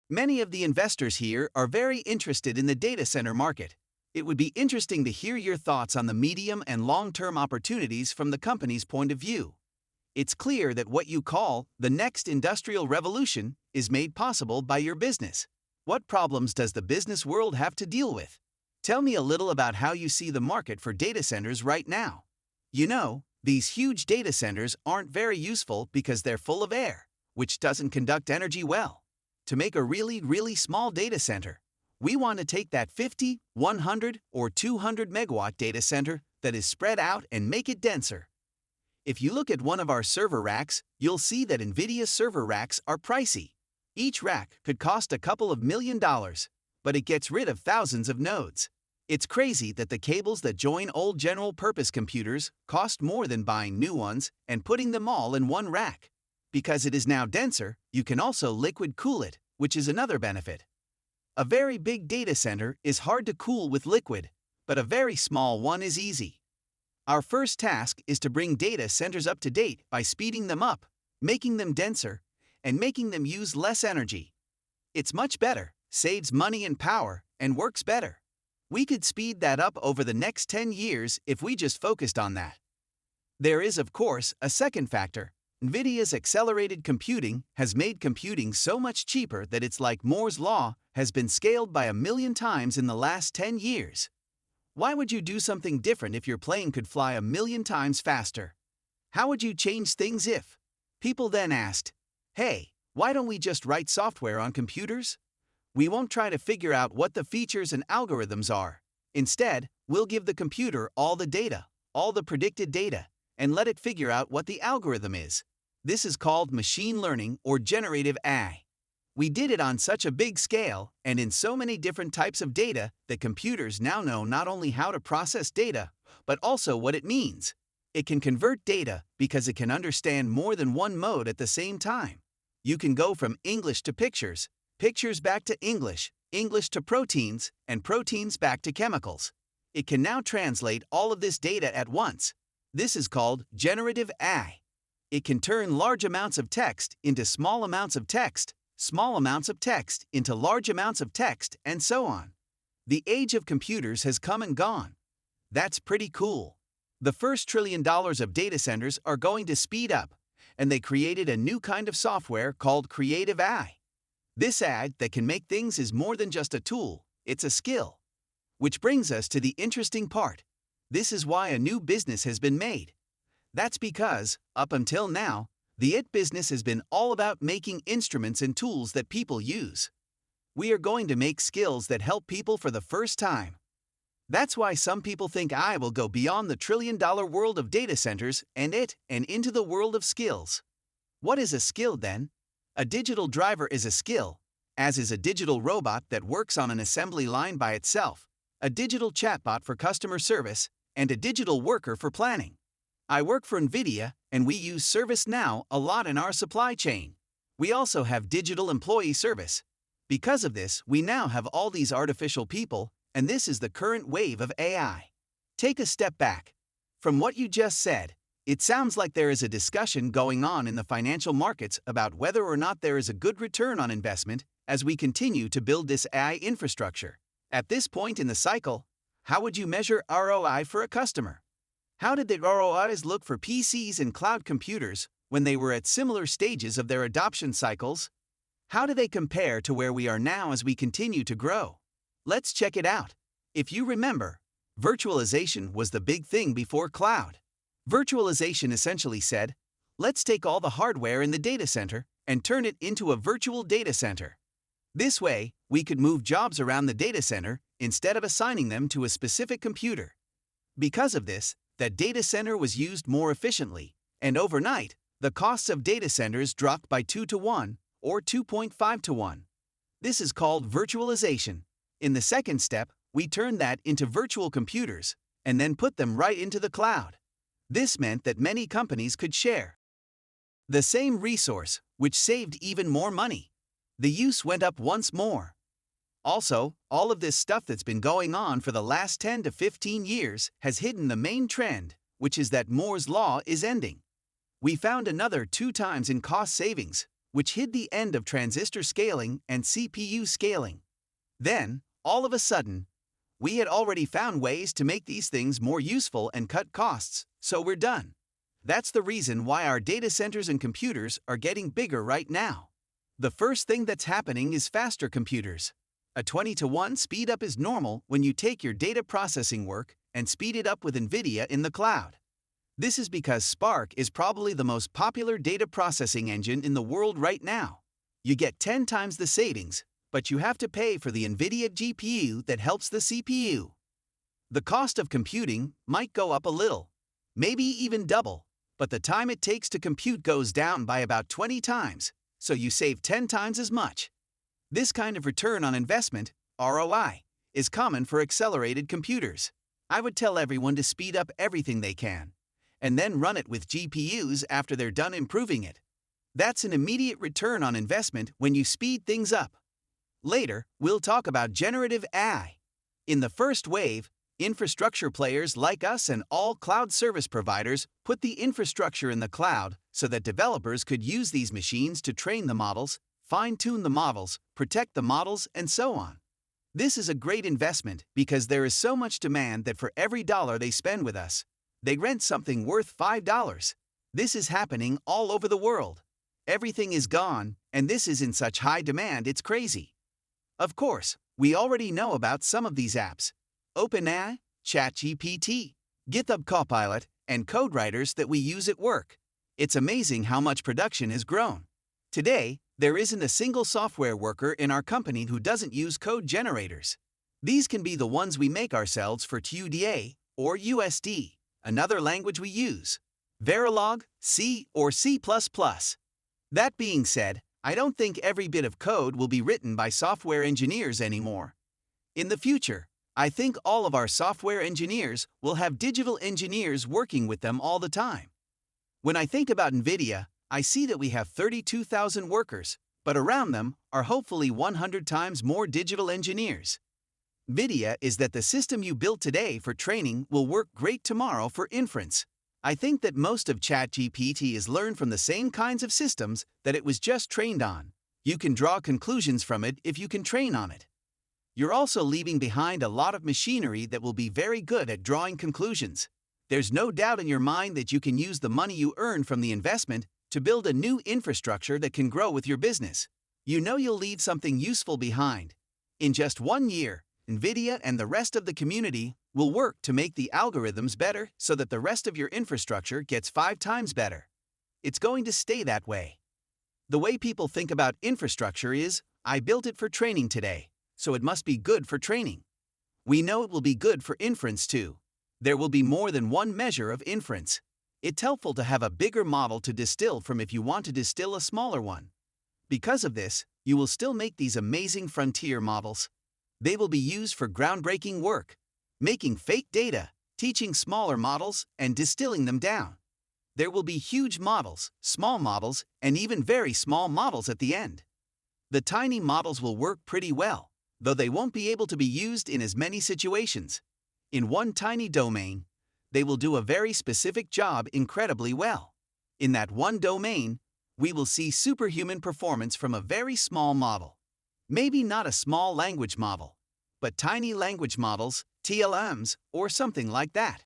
Many of the investors here are very interested in the data center market. It would be interesting to hear your thoughts on the medium and long-term opportunities from the company's point of view. It's clear that what you call the next industrial revolution is made possible by your business. What problems does the business world have to deal with? Tell me a little about how you see the market for data centers right now. You know, these huge data centers aren't very useful because they're full of air, which doesn't conduct energy well. To make a really small data center, we want to take that 50, 100, or 200 megawatt data center that is spread out and make it denser. If you look at one of our server racks, you'll see that Nvidia server racks are pricey. Each rack could cost a couple of $1,000,000, but it gets rid of thousands of nodes. It's crazy that the cables that join old general-purpose computers cost more than buying new ones and putting them all in one rack. Because it is now denser, you can also liquid cool it, which is another benefit. A very big data center is hard to cool with liquid, but a very small one is easy. Our first task is to bring data centers up to date by speeding them up, making them denser, and making them use less energy. It's much better, saves money and power, and works better. We could speed that up over the next 10 years if we just focused on that. There is, of course, a second factor. Nvidia's accelerated computing has made computing so much cheaper that it's like Moore's Law has been scaled by 1,000,000 times in the last 10 years. Why would you do something different if your plane could fly 1,000,000 times faster? How would you change things if? People then asked, hey, why don't we just write software on computers? We won't try to figure out what the features and algorithms are. Instead, we'll give the computer all the data, all the predicted data, and let it figure out what the algorithm is. This is called machine learning or generative AI. We did it on such a big scale and in so many different types of data that computers now know not only how to process data, but also what it means. It can convert data because it can understand more than one mode at the same time. You can go from English to pictures, pictures back to English, English to proteins, and proteins back to chemicals. It can now translate all of this data at once. This is called generative AI. It can turn large amounts of text into small amounts of text, small amounts of text into large amounts of text, and so on. The age of computers has come and gone. That's pretty cool. The first $1 trillion of data centers are going to speed up, and they created a new kind of software called creative AI. This AI that can make things is more than just a tool, it's a skill. Which brings us to the interesting part. This is why a new business has been made. That's because, up until now, the IT business has been all about making instruments and tools that people use. We are going to make skills that help people for the first time. That's why some people think I will go beyond the trillion-dollar world of data centers and into the world of skills. What is a skill then? A digital driver is a skill, as is a digital robot that works on an assembly line by itself, a digital chatbot for customer service, and a digital worker for planning. I work for Nvidia, and we use ServiceNow a lot in our supply chain. We also have digital employee service. Because of this, we now have all these artificial people, and this is the current wave of AI. Take a step back. From what you just said, it sounds like there is a discussion going on in the financial markets about whether or not there is a good return on investment as we continue to build this AI infrastructure. At this point in the cycle, how would you measure ROI for a customer? How did the ROIs look for PCs and cloud computers when they were at similar stages of their adoption cycles? How do they compare to where we are now as we continue to grow? Let's check it out. If you remember, virtualization was the big thing before cloud. Virtualization essentially said, let's take all the hardware in the data center and turn it into a virtual data center. This way, we could move jobs around the data center instead of assigning them to a specific computer. Because of this, that data center was used more efficiently, and overnight, the costs of data centers dropped by 2 to 1 or 2.5 to 1. This is called virtualization. In the second step, we turned that into virtual computers and then put them right into the cloud. This meant that many companies could share the same resource, which saved even more money. The use went up once more. Also, all of this stuff that's been going on for the last 10 to 15 years has hidden the main trend, which is that Moore's Law is ending. We found another 2 times in cost savings, which hid the end of transistor scaling and CPU scaling. Then, all of a sudden, we had already found ways to make these things more useful and cut costs, so we're done. That's the reason why our data centers and computers are getting bigger right now. The first thing that's happening is faster computers. A 20-to-1 speed up is normal when you take your data processing work and speed it up with Nvidia in the cloud. This is because Spark is probably the most popular data processing engine in the world right now. You get 10 times the savings, but you have to pay for the Nvidia GPU that helps the CPU. The cost of computing might go up a little, maybe even double, but the time it takes to compute goes down by about 20 times, so you save 10 times as much. This kind of return on investment, ROI, is common for accelerated computers. I would tell everyone to speed up everything they can, and then run it with GPUs after they're done improving it. That's an immediate return on investment when you speed things up. Later, we'll talk about generative AI. In the first wave, infrastructure players like us and all cloud service providers put the infrastructure in the cloud so that developers could use these machines to train the models, fine-tune the models, protect the models, and so on. This is a great investment because there is so much demand that for every dollar they spend with us, they rent something worth $5. This is happening all over the world. Everything is gone, and this is in such high demand it's crazy. Of course, we already know about some of these apps: OpenAI, ChatGPT, GitHub Copilot, and code writers that we use at work. It's amazing how much production has grown. Today, there isn't a single software worker in our company who doesn't use code generators. These can be the ones we make ourselves for TUDA or USD, another language we use, Verilog, C, or C++. That being said, I don't think every bit of code will be written by software engineers anymore. In the future, I think all of our software engineers will have digital engineers working with them all the time. When I think about Nvidia, I see that we have 32,000 workers, but around them are hopefully 100 times more digital engineers. Nvidia is that the system you built today for training will work great tomorrow for inference. I think that most of ChatGPT is learned from the same kinds of systems that it was just trained on. You can draw conclusions from it if you can train on it. You're also leaving behind a lot of machinery that will be very good at drawing conclusions. There's no doubt in your mind that you can use the money you earn from the investment to build a new infrastructure that can grow with your business. You know you'll leave something useful behind. In just 1 year, Nvidia and the rest of the community will work to make the algorithms better so that the rest of your infrastructure gets 5 times better. It's going to stay that way. The way people think about infrastructure is, I built it for training today, so it must be good for training. We know it will be good for inference too. There will be more than one measure of inference. It's helpful to have a bigger model to distill from if you want to distill a smaller one. Because of this, you will still make these amazing frontier models. They will be used for groundbreaking work, making fake data, teaching smaller models, and distilling them down. There will be huge models, small models, and even very small models at the end. The tiny models will work pretty well, though they won't be able to be used in as many situations. In one tiny domain, they will do a very specific job incredibly well. In that one domain, we will see superhuman performance from a very small model. Maybe not a small language model, but tiny language models, TLMs, or something like that.